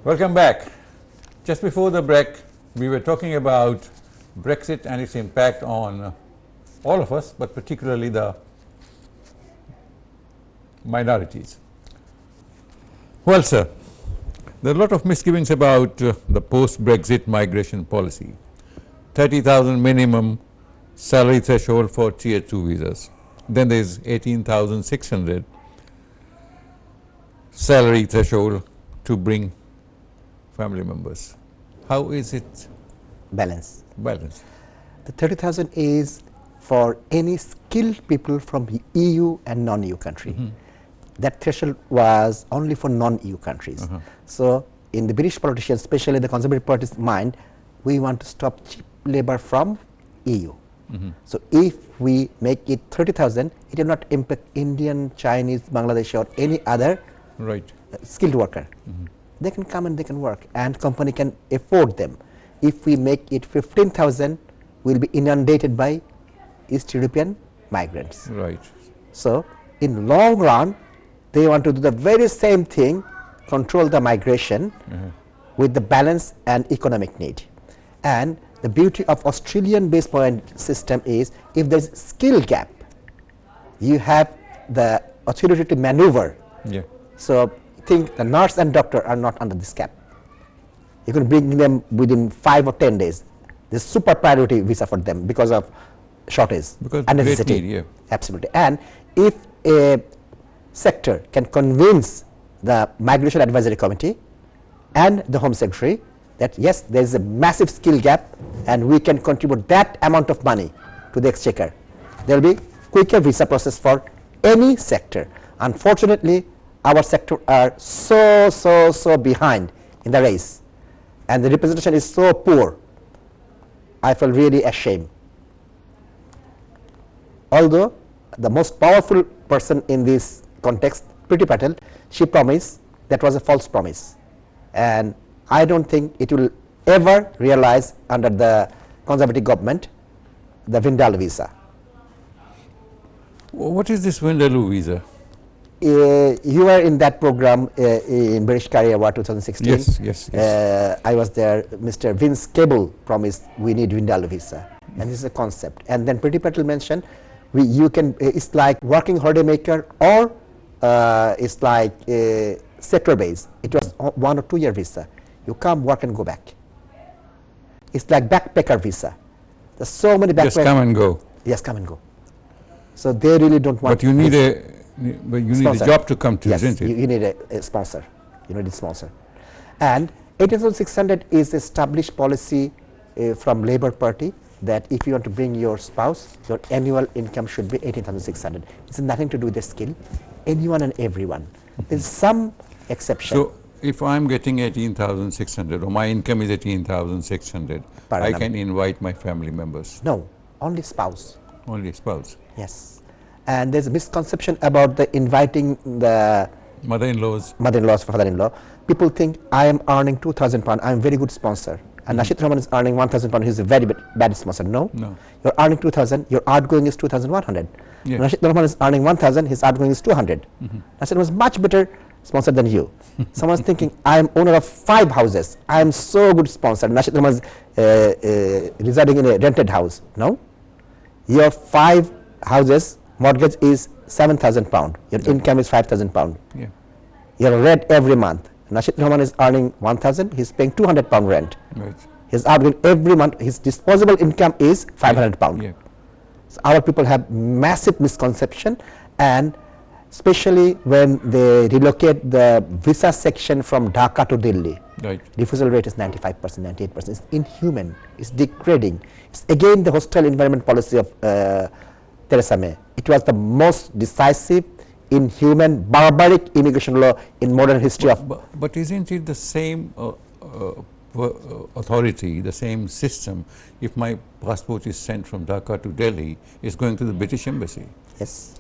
Welcome back. Just before the break, we were talking about Brexit and its impact on all of us, but particularly the minorities. Well, sir, there are a lot of misgivings about the post-Brexit migration policy. 30,000 minimum salary threshold for Tier 2 visas. Then there is 18,600 salary threshold to bring family members. How is it Balance. balanced? The 30,000 is for any skilled people from EU and non-EU country. That threshold was only for non-EU countries. So in the British politicians, especially the Conservative Party's mind, we want to stop cheap labor from EU. So if we make it 30,000, it will not impact Indian, Chinese, Bangladeshi or any other Right. skilled worker. They can come and they can work and company can afford them. If we make it 15,000, we will be inundated by East European migrants. Right. So in long run, they want to do the very same thing, control the migration with the balance and economic need. And the beauty of Australian base point system is if there is skill gap, you have the authority to maneuver. Yeah. So think the nurse and doctor are not under this cap. You can bring them within 5 or 10 days. This super priority visa for them because of shortage Because and great necessity. need, yeah. Absolutely. And if a sector can convince the Migration Advisory Committee and the Home Secretary that yes, there is a massive skill gap and we can contribute that amount of money to the exchequer, there will be quicker visa process for any sector. Unfortunately, our sector are so behind in the race and the representation is so poor. I feel really ashamed. Although the most powerful person in this context, Priti Patel, she promised that was a false promise, and I don't think it will ever realize under the Conservative government the Vindaloo visa. What is this Vindaloo visa? You were in that program in British Career Award 2016. Yes. I was there. Mr. Vince Cable promised we need Vindaloo visa, and this is a concept. And then Priti Patel mentioned you can. It's like working holiday maker or it's like sector based. It was 1 or 2 year visa. You come, work, and go back. It's like backpacker visa. There's so many backpackers. Just come and go. Yes, come and go. So they really don't want. But you need a job to come to, yes, isn't it? You need a sponsor. You need a sponsor. And 18,600 is established policy from Labour Party that if you want to bring your spouse, your annual income should be 18,600. It's nothing to do with the skill. Anyone and everyone. There's some exception. So if I'm getting 18,600 or my income is 18,600, I can invite my family members. No, only spouse. Only spouse. Yes. And there's a misconception about the inviting the Mother-in-laws. Mother-in-laws, father-in-law. People think I am earning 2,000 pounds. I am very good sponsor. And Nashit Rahman is earning 1,000 pounds. He's a very bad sponsor. No. You're earning 2,000. Your outgoing is 2,100. Yeah. Nashit Rahman is earning 1,000. His outgoing is 200. Nashit was much better sponsor than you. Someone's thinking I am owner of 5 houses. I am so good sponsor. Nashit Rahman is residing in a rented house. No. Your 5 houses mortgage is 7,000 pound. Your income is 5,000 pound. Yeah. Your rent every month. Nashit Rahman is earning 1,000. He's paying 200 pound rent. Right. His outgoing every month. His disposable income is 500 pound. Yeah. So our people have massive misconception, and especially when they relocate the visa section from Dhaka to Delhi. Right. Refusal rate is 95%, 98%. It's inhuman. It's degrading. It's again the hostile environment policy of Theresa May. It was the most decisive, inhuman, barbaric immigration law in modern history of. But isn't it the same authority, the same system? If my passport is sent from Dhaka to Delhi, it's going to the British Embassy. Yes.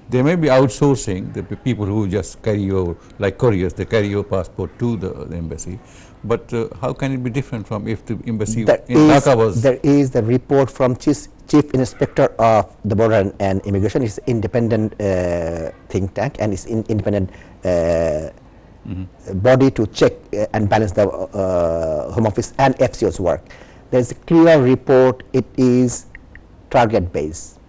They may be outsourcing the people who just carry your, like couriers, they carry your passport to the embassy. But how can it be different from if the embassy in Dhaka was? There is the report from Chief Inspector of the Border and Immigration. It's independent think tank, and it's independent body to check and balance the Home Office and FCO's work. There is a clear report. It is target based.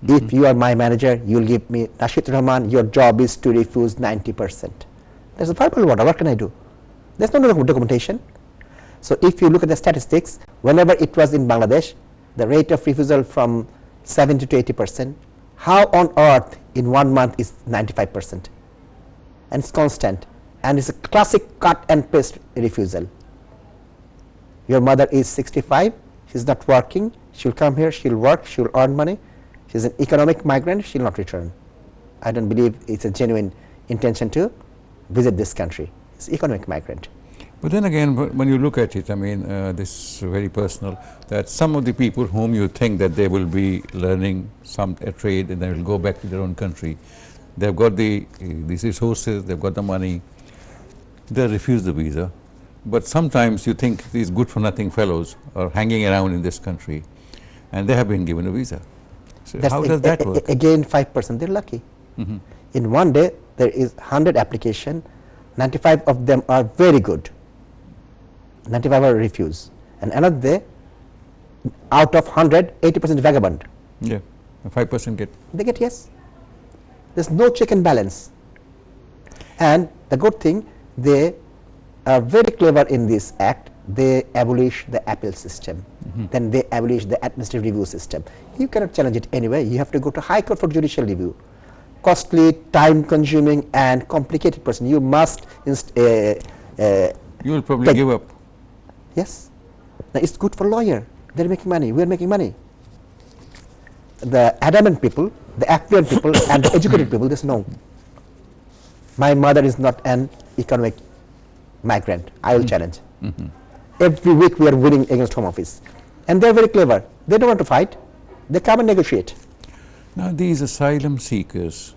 If you are my manager, you will give me, Nashit Rahman, your job is to refuse 90%. There's a purple water. What can I do? There's no documentation. So if you look at the statistics, whenever it was in Bangladesh, the rate of refusal from 70 to 80%, how on earth in 1 month is 95%? And it's constant. And it's a classic cut and paste refusal. Your mother is 65, she's not working, she'll come here, she'll work, she'll earn money. She's an economic migrant, she'll not return. I don't believe it's a genuine intention to visit this country. It's economic migrant. But then again, when you look at it, I mean, this is very personal, that some of the people whom you think that they will be learning a trade and they will go back to their own country, they've got these resources, they've got the money, they refuse the visa. But sometimes you think these good-for-nothing fellows are hanging around in this country and they have been given a visa. So how does that work? Again, 5%, they're lucky. In one day, there is 100 applications, 95 of them are very good, 95 are refused. And another day, out of 100, 80% vagabond. Yeah, 5% get. They get yes. There's no check and balance. And the good thing, they are very clever in this act. They abolish the appeal system. Then they abolish the administrative review system. You cannot challenge it anyway. You have to go to High Court for judicial review. Costly, time-consuming, and complicated person. You must. You will probably give up. Yes. Now it's good for lawyer. They're making money. We're making money. The adamant people, the affluent people, and the educated people, they say no. My mother is not an economic migrant. I will challenge. Every week we are winning against Home Office. And they're very clever. They don't want to fight. They come and negotiate. Now these asylum seekers,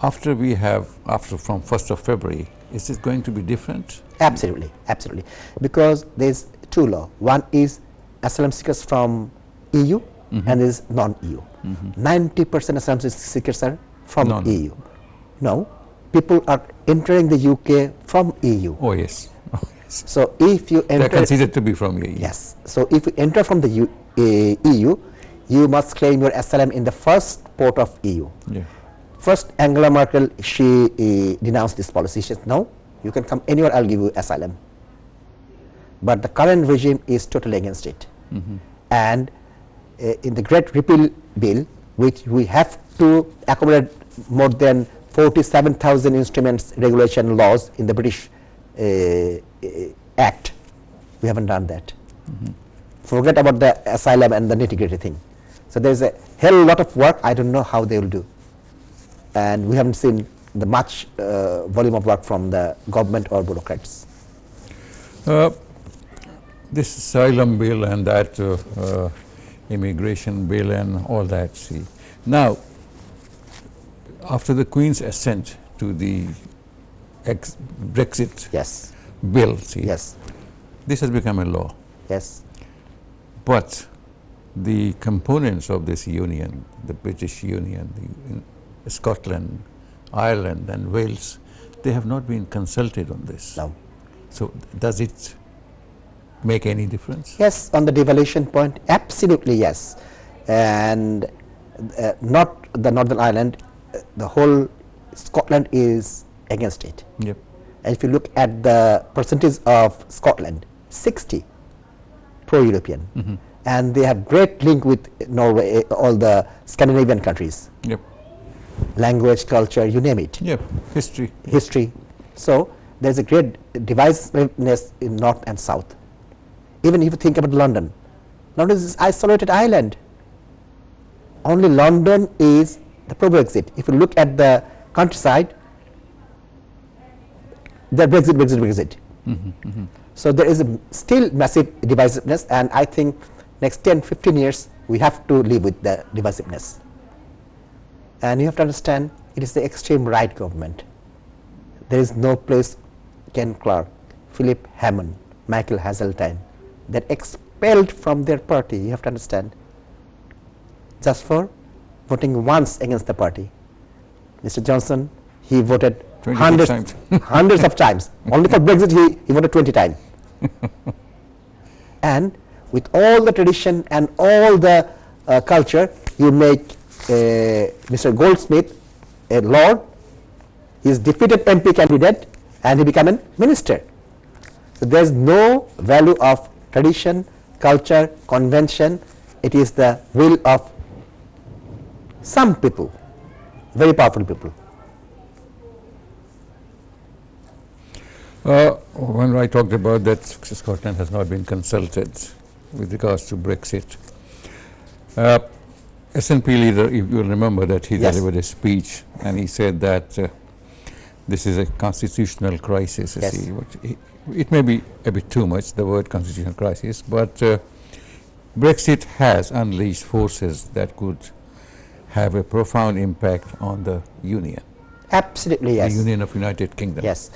after from 1st of February, is this going to be different? Absolutely, absolutely. Because there's two laws. One is asylum seekers from EU and there is non-EU. 90% asylum seekers are from EU. No, people are entering the UK from EU. Oh yes. So if you enter, they're considered to be from EU. Yes. So if you enter from the EU, you must claim your asylum in the first port of EU. Yeah. First, Angela Merkel, she denounced this policy. She said, no, you can come anywhere, I'll give you asylum. But the current regime is totally against it. And in the Great Repeal Bill, which we have to accommodate more than 47,000 instruments, regulation, laws in the British Act, we haven't done that. Forget about the asylum and the nitty-gritty thing. So there's a hell lot of work. I don't know how they will do. And we haven't seen the much volume of work from the government or bureaucrats. This asylum bill and that immigration bill and all that, see. Now, after the Queen's assent to the Brexit bill, see, this has become a law. Yes. But the components of this union, the British Union, Scotland, Ireland and Wales, they have not been consulted on this. No. So does it make any difference? Yes, on the devaluation point, absolutely yes. And not the Northern Ireland, the whole Scotland is against it. Yep. And if you look at the percentage of Scotland, 60 pro-European. And they have great link with Norway, all the Scandinavian countries. Yep. Language, culture, you name it. Yep. History. So there's a great divisiveness in North and South. Even if you think about London, London is an isolated island. Only London is the pro-Brexit. If you look at the countryside, the Brexit. So there is still massive divisiveness, and I think next 10-15 years we have to live with the divisiveness. And you have to understand, it is the extreme right government. There is no place. Ken Clarke, Philip Hammond, Michael Hazeltine, they're expelled from their party, you have to understand, just for voting once against the party. Mr. Johnson, he voted 26 times. Hundreds of times. Only for Brexit he voted 20 times. And with all the tradition and all the culture, you make Mr. Goldsmith a lord, he is defeated MP candidate and he became a minister. So there is no value of tradition, culture, convention. It is the will of some people, very powerful people. When I talked about that Scotland has not been consulted with regards to Brexit, SNP leader, if you remember that he delivered a speech and he said that this is a constitutional crisis. Yes. It may be a bit too much, the word constitutional crisis, but Brexit has unleashed forces that could have a profound impact on the Union. Absolutely, yes. The Union of United Kingdom. Yes.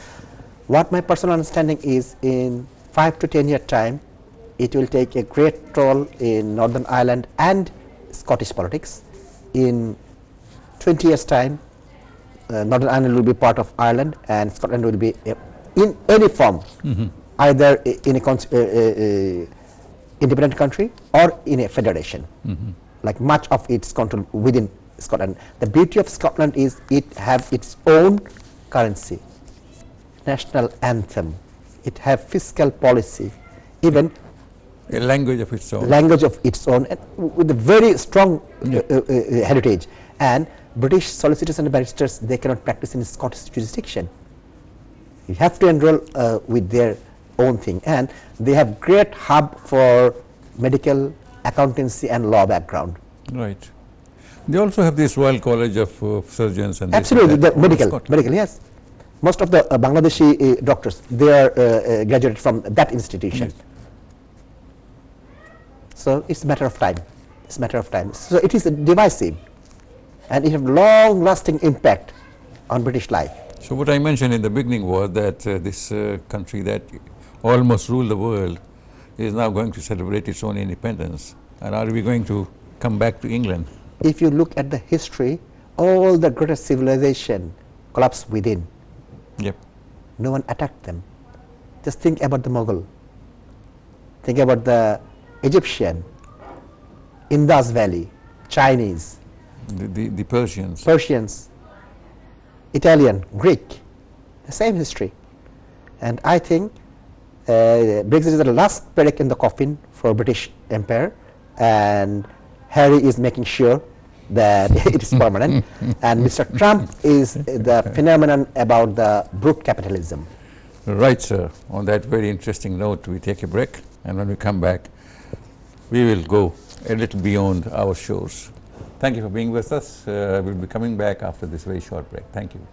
What my personal understanding is, in 5 to 10 year time, it will take a great role in Northern Ireland and Scottish politics. In 20 years time, Northern Ireland will be part of Ireland and Scotland will be in any form, either in a independent country or in a federation, like much of its control within Scotland. The beauty of Scotland is it have its own currency, national anthem, it have fiscal policy, even a language of its own. Language of its own, and with a very strong heritage. And British solicitors and barristers, they cannot practice in Scottish jurisdiction. You have to enroll with their own thing, and they have great hub for medical, accountancy and law background. Right. They also have this Royal College of Surgeons and absolutely, the medical, yes. Most of the Bangladeshi doctors, they are graduated from that institution. Yes. So it's a matter of time. It's a matter of time. So it is divisive, and it has long-lasting impact on British life. So what I mentioned in the beginning was that this country that almost ruled the world is now going to celebrate its own independence. And are we going to come back to England? If you look at the history, all the greatest civilization collapsed within. Yep. No one attacked them. Just think about the Mughal. Think about the Egyptian, Indus Valley, Chinese, the Persians. Persians, Italian, Greek, the same history. And I think Brexit is the last period in the coffin for British Empire, and Harry is making sure that it is permanent. And Mr. Trump is the phenomenon about the brute capitalism. Right, sir. On that very interesting note, we take a break, and when we come back, we will go a little beyond our shores. Thank you for being with us. We'll be coming back after this very short break. Thank you.